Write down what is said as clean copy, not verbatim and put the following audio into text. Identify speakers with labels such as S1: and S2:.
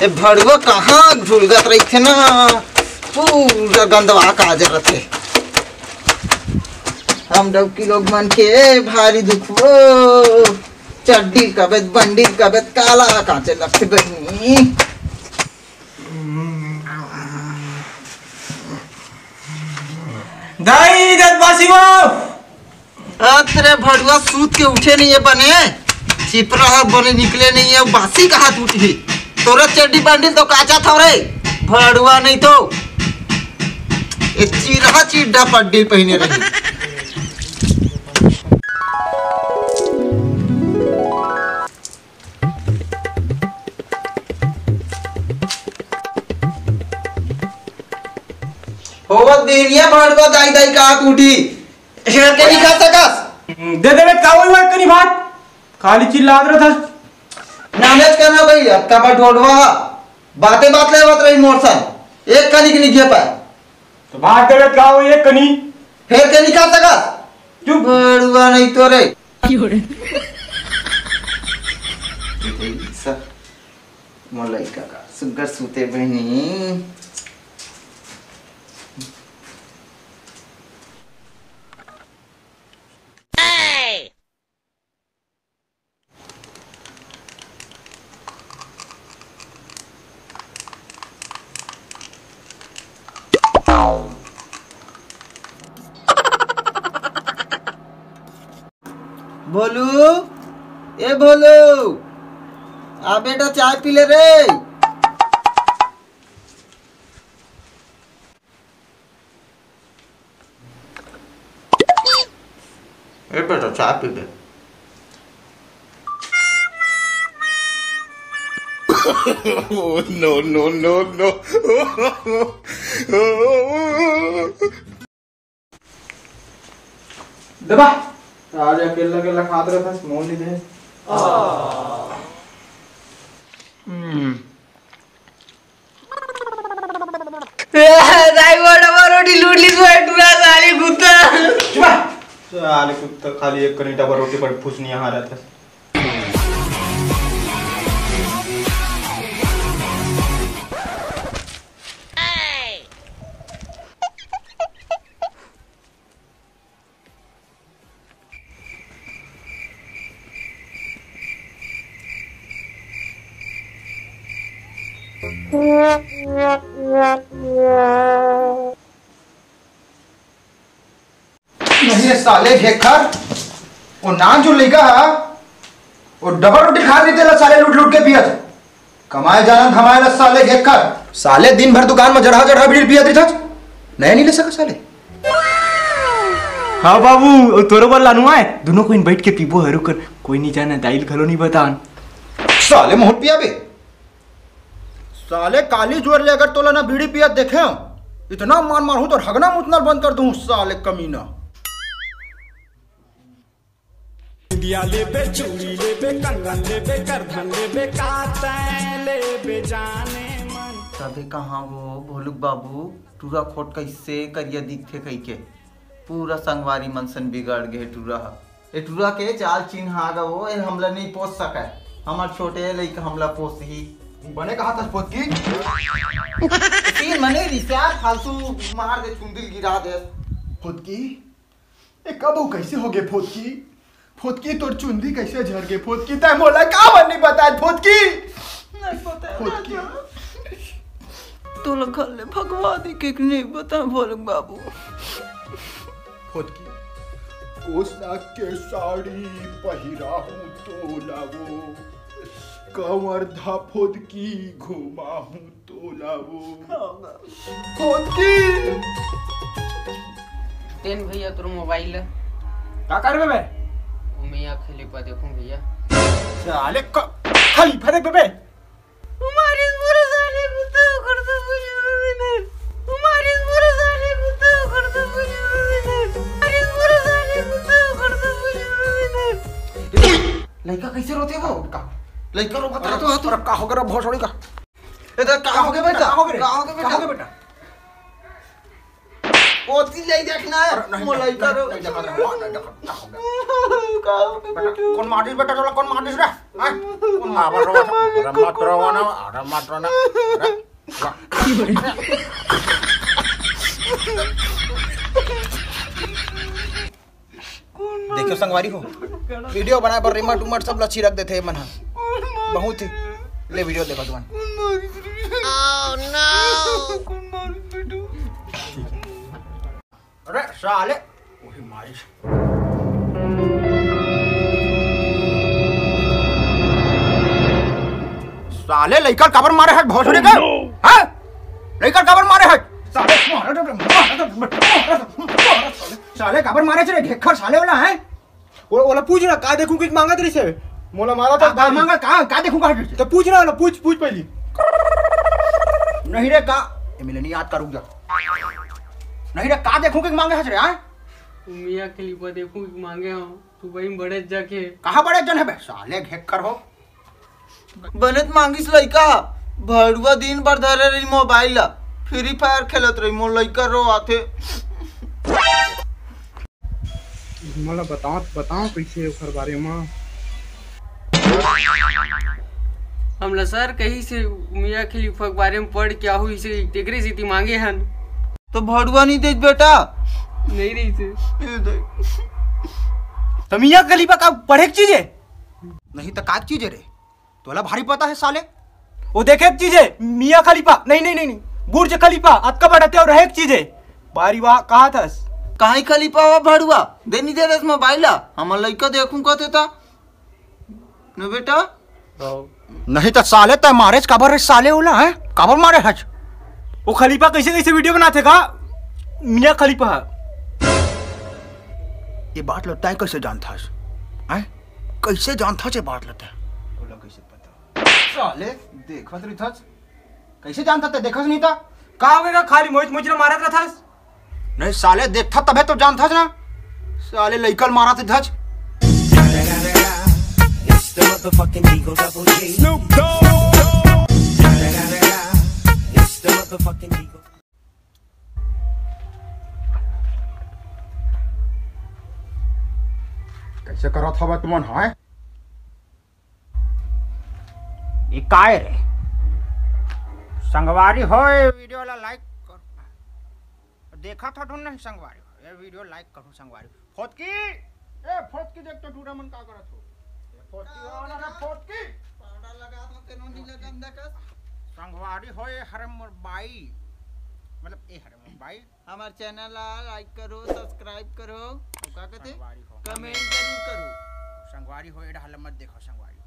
S1: ए भड़ुआ कहाँ झुलगत रही थे ना, पूरा गंदवा काज रथे। हम डबकी लोग मन के भारी दुखो, चड्डी कबेत बंडी कबेत काला कांचे लगते बहनी।
S2: दाई दत्तवासी वो
S1: अरे भड़ुआ सूत के उठे नहीं है बने, चिपरा बने निकले नहीं है, बासी कहाँ टूटी तोरा चड्डी बंडी तो काचा था रे, भड़ुआ नहीं तो ये चिरहा चिड्डा पड्डी पहने रही। होवत देनिया भड़ुआ दाई दाई कहाँ टूटी शेर के नहीं खा सकस।
S2: दे दे का होई वाई कनी बात खाली चिल्ला रहा था।
S1: नालेज करना भाई अक्का पर ढोड़वा बातें बात ले बात रही मोरसन एक कनी की नहीं पाए
S2: तो बात दे का होई एक कनी
S1: फिर के नहीं खा सकस।
S2: चुप
S1: भड़ुआ नहीं तो रे मलाई का सुगर सूते बहनी। भोलू ए भोलू आ बेटा चाय पी ले रे। ए बेटा चाय पी ले। नो नो नो नो
S2: दबा आज अकेला अकेला खात रहा था मोल नहीं दे।
S3: दाई बड़ा रोटी लूट ली टूरा साली कुत्ता।
S2: साले कुत्ता खाली एक कनी डबल रोटी पर फुसनी यहाँ रहता है।
S4: नहीं साले घेकर वो नान जो लेगा वो डबल रोटी खा रही थे साले लूट लूट के पिया थे कमाए जाना धमाए ला साले घेकर साले दिन भर दुकान में जड़ा जड़ा बीड़ी पिया थे नया नहीं ले सका साले।
S2: हाँ बाबू तोरो बल लानू आए दोनों कोई बैठ के पीबो हरू कर कोई नहीं जाना दाइल खलो नहीं बतान
S4: साले मोहन पिया बे साले काली जोर ले अगर तोला ना बीड़ी पिया देखे इतना मार मार हूं तो हगना मुतना बंद कर दूं साले कमीना।
S5: इंडिया ले बे चूड़ी ले बे कंगन ले बे करधन ले बे कातैं ले बे जाने मन
S1: तभी कहाँ वो भोलुक बाबू टूरा खोट कैसे करिया दिखे कही के पूरा संगवारी मनसन बिगड़ गए टूरा ए टूरा के चाल चिन्ह आगा वो ए हमला नहीं पोस सका हमार छोटे लइका हमला पोस ही
S4: बने कहा था पोत की
S1: तीन मने रिश्तेदार फालतू मार दे चुंदिल गिरा दे
S4: पोत की ए कब वो कैसे हो गए फोत की तोर चुंदी कैसे झड़ गए फोत की तय मोला का नहीं बताए फोत की
S1: नहीं पता
S4: फोत की
S1: तो लगा ले भगवान के नहीं बता भोलुक बाबू
S4: फोत की कोसना के साड़ी पहिरा हूं तो लावो कमर धा फोत की घुमा हूं तो लावो फोत की
S3: तेन भैया तोर मोबाइल
S2: का करबे बे
S3: मैं यहाँ खलीफा देखूं भैया
S2: साले खलीफा देख बे
S3: हमारे पूरे साले कुत्ते कर दो मुझे हमारे पूरे साले कुत्ते कर दो मुझे हमारे पूरे साले कुत्ते कर दो मुझे
S1: लड़का कैसे रोते हो
S4: का
S1: लड़का रो बता तो
S4: का हो गया भोसड़ी का
S1: इधर का हो गया बेटा
S4: का हो गया बेटा
S1: ओती ले देखना है मोलाई करो
S4: कौन मारिस बेटा तोला कौन मारिस रे हां कौन मार रहा मत रहो ना अरे मत रहो ना देखो संगवारी हो वीडियो बनाए पर रिमोट उमट सब लच्छी रख देते मन बहुत ही ले वीडियो देखो तुम अरे साले वही मारिस साले लइका कबर मारे है भोसड़ी का हैं लइका कबर मारे है साले कबर मारे छे घेखर साले वाला है
S2: ओला पूछ ना का देखूं कि मांगत रही से मोला मारा था
S4: का मांगा का देखूंगा
S2: तो पूछ ना वाला पूछ पहली
S4: नहीं रे का ये मिले नहीं याद करूंगा नहीं रे का देखूं कि मांगे है रे हां
S3: मियां खलीफा देखूं कि मांगे हो तू भाई बड़े जाके
S4: कहां बड़े जन है बे साले घेखर हो
S1: बनत मांगिस लइका भड़ुआ दिन भर धरे रही मोबाइल फ्री फायर खेलत रही मोर लइका रो आथे
S2: मोला बताओ कैसे ओकर बारे में
S3: हमला सर कहीं से मियां खलीफा के बारे में पढ़ क्या हुई से टिकरी सीती मांगे हन
S1: तो भड़ुआ नहीं दे बेटा
S3: नहीं रही से
S2: तो मियां खलीफा का पढ़े की चीज है
S4: नहीं तो का चीज है रे तोला भारी पता है साले
S2: वो देखे एक चीज है मियां खलीफा नहीं बुर्ज खलीफा अतका बढ़ते और एक चीज है बारी वाह कहा था
S1: काहे खलीफा हुआ भड़ुआ देनी दे दस मोबाइल हमर लइका देखूं कहते था न बेटा
S4: नहीं तो साले तय मारे कबर साले वाला है कबर मारे है
S2: वो खलीफा कैसे वीडियो बनाते का मियां खलीफा
S4: ये बात लगता है कैसे जानता है कैसे जानता है बात लगता है बोला कैसे पता साले देखत रही था कैसे जानता था देखत नहीं था
S2: का हो गया खाली मुझे मारा था
S4: नहीं साले देखता तबे तो जानता ना साले लइकल मारा थे धज
S5: Snoop Dogg. It's the motherfucking Eagle.
S4: कैसे करा था तुमन है ये काय रे संगवारी होए वीडियो ला लाइक कर देखा था ढूंढ नहीं संगवारी ये वीडियो लाइक करो संगवारी फोटकी देख तो टूरा मन का करत हो फोटकी वाला रे फोटकी
S1: पाउडर लगा दो केनो नहीं लगा अंदर का
S4: संगवारी होए हरम मोर बाई मतलब ए हरम मोर बाई
S1: हमार चैनल लाइक करो सब्सक्राइब करो का कहते कमेंट जरूर करो
S4: संगवारी होए ढाल मत देखो संगवारी